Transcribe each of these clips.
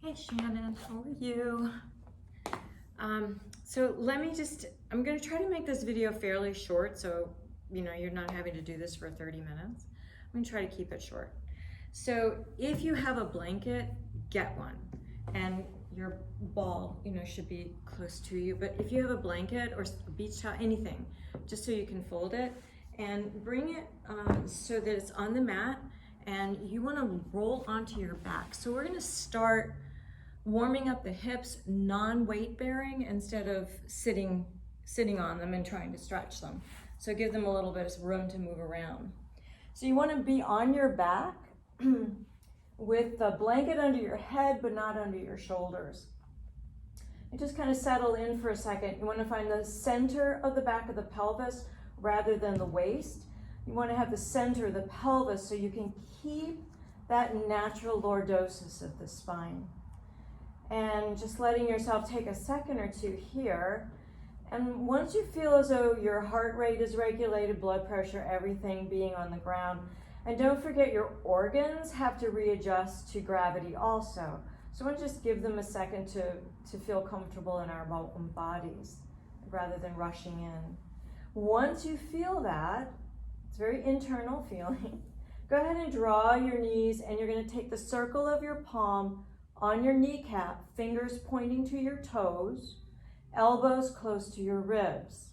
Hey Shannon, how are you? So I'm going to try to make this video fairly short so you're not having to do this for 30 minutes. I'm going to try to keep it short. So if you have a blanket, get one. And your ball, should be close to you. But if you have a blanket or a beach towel, anything, just so you can fold it and bring it so that it's on the mat and you want to roll onto your back. So we're going to start warming up the hips, non-weight bearing, instead of sitting on them and trying to stretch them. So give them a little bit of room to move around. So you want to be on your back with the blanket under your head, but not under your shoulders. And just kind of settle in for a second. You want to find the center of the back of the pelvis rather than the waist. You want to have the center of the pelvis so you can keep that natural lordosis of the spine. And just letting yourself take a second or two here. And once you feel as though your heart rate is regulated, blood pressure, everything being on the ground, and don't forget your organs have to readjust to gravity also. So I want to just give them a second to feel comfortable in our own bodies rather than rushing in. Once you feel that, it's a very internal feeling, go ahead and draw your knees, and you're going to take the circle of your palm on your kneecap, fingers pointing to your toes, elbows close to your ribs.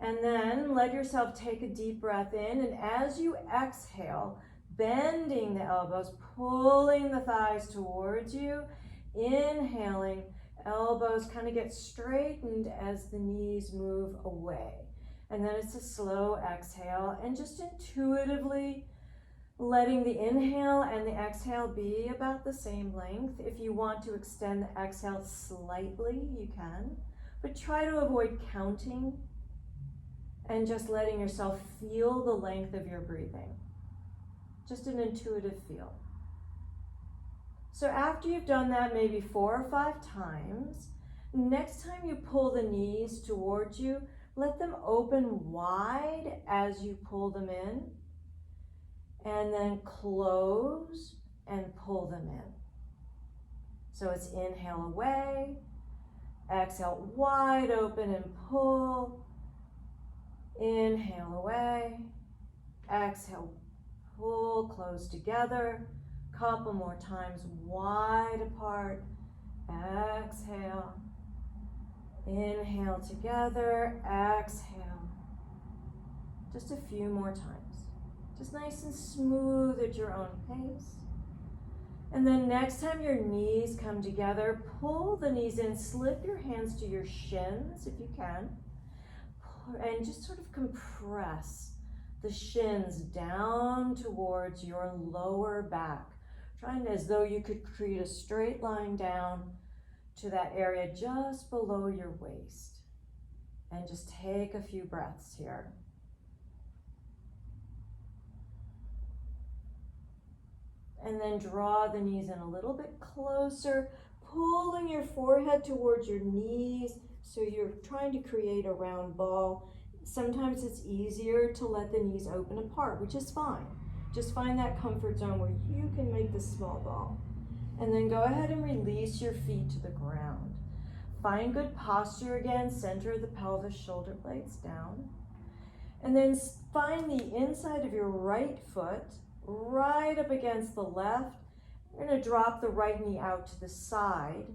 And then let yourself take a deep breath in, and as you exhale, bending the elbows, pulling the thighs towards you, inhaling, elbows kind of get straightened as the knees move away. And then it's a slow exhale, and just intuitively letting the inhale and the exhale be about the same length. If you want to extend the exhale slightly, you can, but try to avoid counting and just letting yourself feel the length of your breathing. Just an intuitive feel. So after you've done that maybe 4 or 5 times, next time you pull the knees towards you, let them open wide as you pull them in, and then close and pull them in. So it's inhale away, exhale wide open and pull, inhale away, exhale, pull, close together, couple more times, wide apart, exhale, inhale together, exhale, just a few more times. Just nice and smooth at your own pace. And then next time your knees come together, pull the knees in, slip your hands to your shins if you can, and just sort of compress the shins down towards your lower back, trying as though you could create a straight line down to that area just below your waist. And just take a few breaths here. And then draw the knees in a little bit closer, pulling your forehead towards your knees, so you're trying to create a round ball. Sometimes it's easier to let the knees open apart, which is fine. Just find that comfort zone where you can make this small ball. And then go ahead and release your feet to the ground. Find good posture again, center of the pelvis, shoulder blades down. And then find the inside of your right foot right up against the left. You're going to drop the right knee out to the side.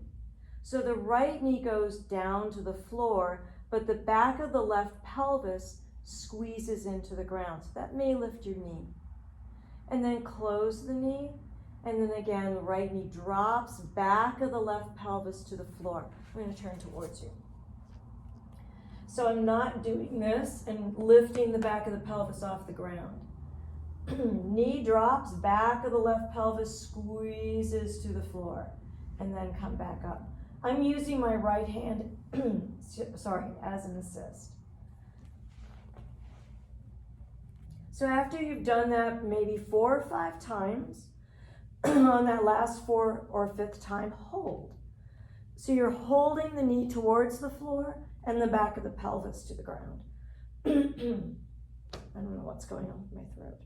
So the right knee goes down to the floor, but the back of the left pelvis squeezes into the ground. So that may lift your knee. And then close the knee. And then again, the right knee drops, back of the left pelvis to the floor. I'm going to turn towards you. So I'm not doing this and lifting the back of the pelvis off the ground. Knee drops, back of the left pelvis squeezes to the floor, and then come back up. I'm using my right hand, as an assist. So after you've done that maybe 4 or 5 times, on that last 4th or 5th time, hold. So you're holding the knee towards the floor and the back of the pelvis to the ground. I don't know what's going on with my throat.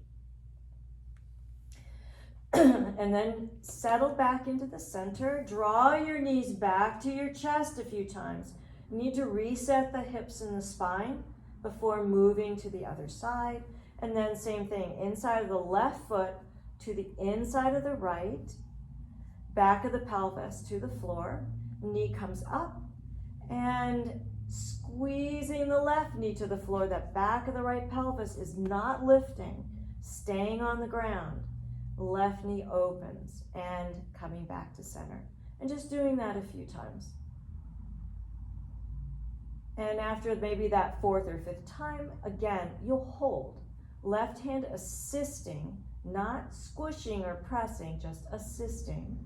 And then settle back into the center. Draw your knees back to your chest a few times. You need to reset the hips and the spine before moving to the other side. And then same thing, inside of the left foot to the inside of the right, back of the pelvis to the floor, knee comes up, and squeezing the left knee to the floor. That back of the right pelvis is not lifting, staying on the ground. Left knee opens and coming back to center. And just doing that a few times. And after maybe that fourth or fifth time, again, you'll hold. Left hand assisting, not squishing or pressing, just assisting.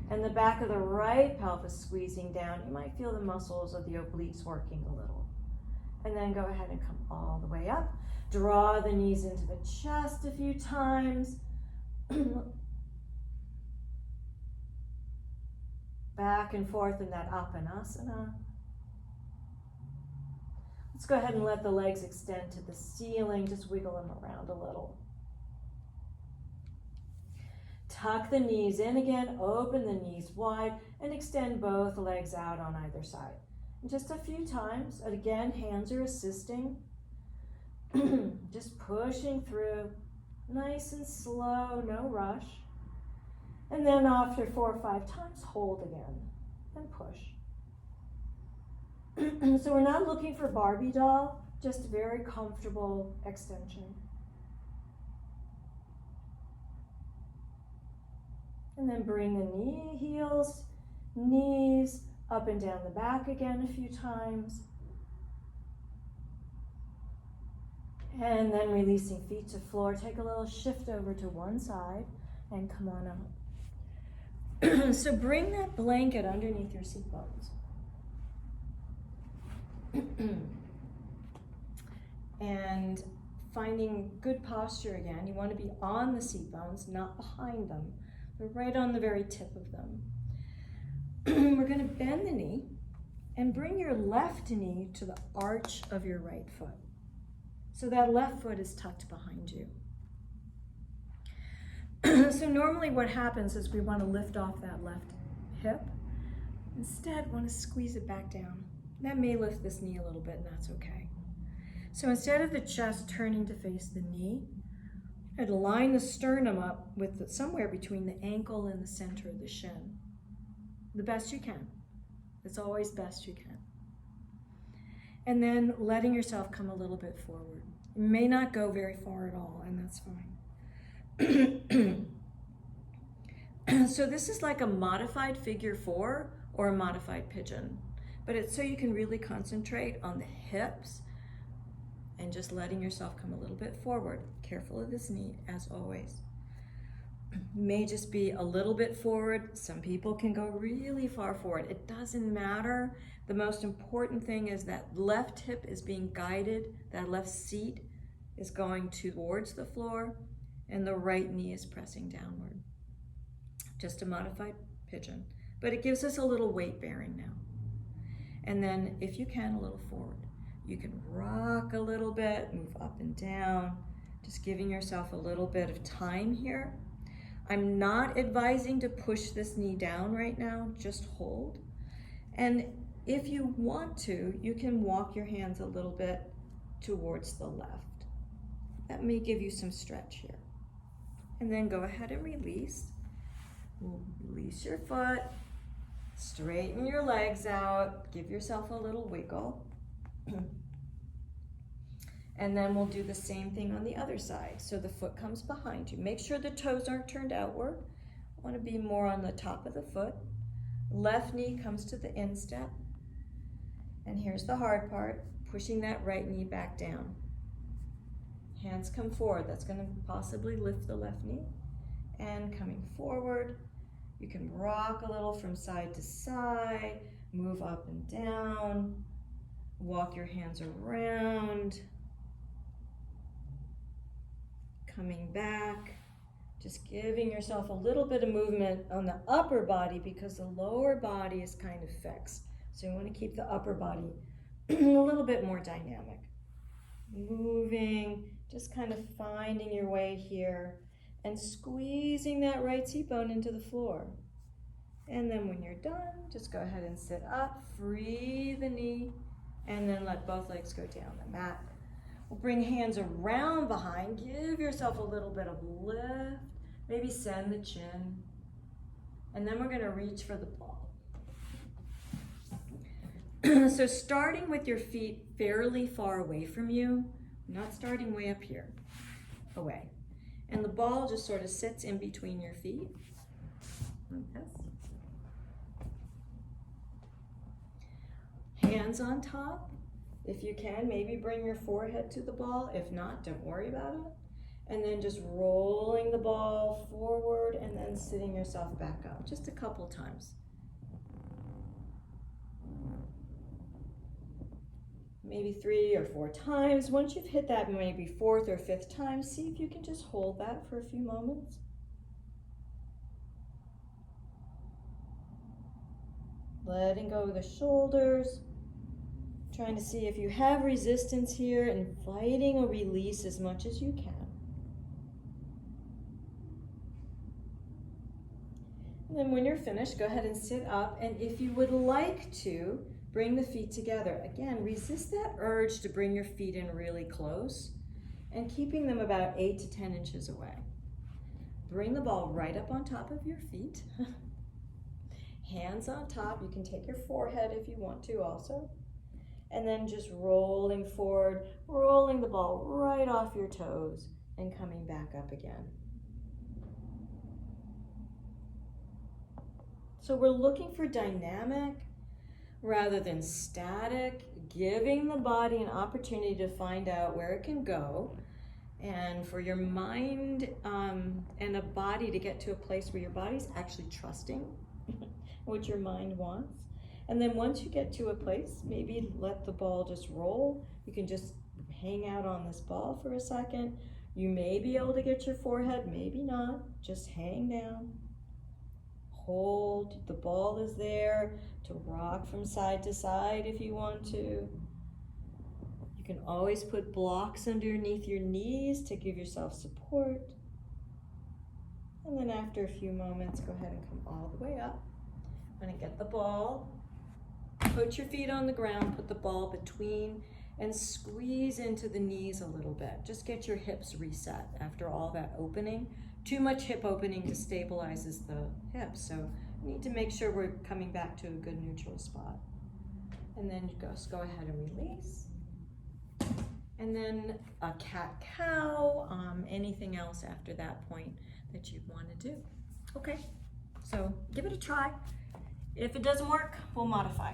And the back of the right pelvis squeezing down. You might feel the muscles of the obliques working a little. And then go ahead and come all the way up. Draw the knees into the chest a few times. Back and forth in that Apanasana. Let's go ahead and let the legs extend to the ceiling. Just wiggle them around a little. Tuck the knees in again, open the knees wide, and extend both legs out on either side. And just a few times. And again, hands are assisting. Just pushing through. Nice and slow, no rush. And then after 4 or 5 times, hold again and push. So we're not looking for Barbie doll, just very comfortable extension. And then bring the knees up and down the back again a few times. And then releasing feet to floor. Take a little shift over to one side and come on up. So bring that blanket underneath your seat bones. And finding good posture again. You want to be on the seat bones, not behind them. They're right on the very tip of them. We're going to bend the knee and bring your left knee to the arch of your right foot. So that left foot is tucked behind you. So normally what happens is we want to lift off that left hip. Instead, want to squeeze it back down. That may lift this knee a little bit, and that's okay. So instead of the chest turning to face the knee, I'd line the sternum up with somewhere between the ankle and the center of the shin. The best you can. It's always best you can. And then letting yourself come a little bit forward. You may not go very far at all, and that's fine. So this is like a modified figure 4 or a modified pigeon, but it's so you can really concentrate on the hips and just letting yourself come a little bit forward. Careful of this knee, as always. May just be a little bit forward. Some people can go really far forward. It doesn't matter. The most important thing is that left hip is being guided, that left seat is going towards the floor, and the right knee is pressing downward. Just a modified pigeon, but it gives us a little weight bearing now. And then if you can, a little forward. You can rock a little bit, move up and down, just giving yourself a little bit of time here. I'm not advising to push this knee down right now, just hold. And if you want to, you can walk your hands a little bit towards the left. That may give you some stretch here. And then go ahead and release. Release your foot, straighten your legs out, give yourself a little wiggle. And then we'll do the same thing on the other side. So the foot comes behind you. Make sure the toes aren't turned outward. I want to be more on the top of the foot. Left knee comes to the instep. And here's the hard part, pushing that right knee back down. Hands come forward. That's going to possibly lift the left knee. And coming forward, you can rock a little from side to side, move up and down, walk your hands around, coming back, just giving yourself a little bit of movement on the upper body because the lower body is kind of fixed. So you want to keep the upper body a little bit more dynamic. Moving, just kind of finding your way here. and squeezing that right seat bone into the floor. And then when you're done, just go ahead and sit up, free the knee, and then let both legs go down the mat. We'll bring hands around behind, give yourself a little bit of lift, maybe send the chin, and then we're gonna reach for the ball. So starting with your feet fairly far away from you, not starting way up here, away. And the ball just sort of sits in between your feet, like this. Hands on top. If you can, maybe bring your forehead to the ball. If not, don't worry about it. And then just rolling the ball forward and then sitting yourself back up, just a couple times. Maybe 3 or 4 times. Once you've hit that maybe 4th or 5th time, see if you can just hold that for a few moments. Letting go of the shoulders. Trying to see if you have resistance here, inviting a release as much as you can. And then when you're finished, go ahead and sit up, and if you would like to, bring the feet together. Again, resist that urge to bring your feet in really close and keeping them about 8 to 10 inches away. Bring the ball right up on top of your feet. Hands on top. You can take your forehead if you want to also. And then just rolling forward, rolling the ball right off your toes and coming back up again. So we're looking for dynamic rather than static, giving the body an opportunity to find out where it can go, and for your mind and a body to get to a place where your body's actually trusting what your mind wants. And then once you get to a place, maybe let the ball just roll. You can just hang out on this ball for a second. You may be able to get your forehead, maybe not. Just hang down. Hold. The ball is there to rock from side to side if you want to. You can always put blocks underneath your knees to give yourself support. And then after a few moments, go ahead and come all the way up. I'm going to get the ball. Put your feet on the ground, put the ball between, and squeeze into the knees a little bit. Just get your hips reset after all that opening. Too much hip opening destabilizes the hips, so we need to make sure we're coming back to a good neutral spot. And then just go ahead and release. And then a cat-cow, anything else after that point that you want to do. Okay, so give it a try. If it doesn't work, we'll modify.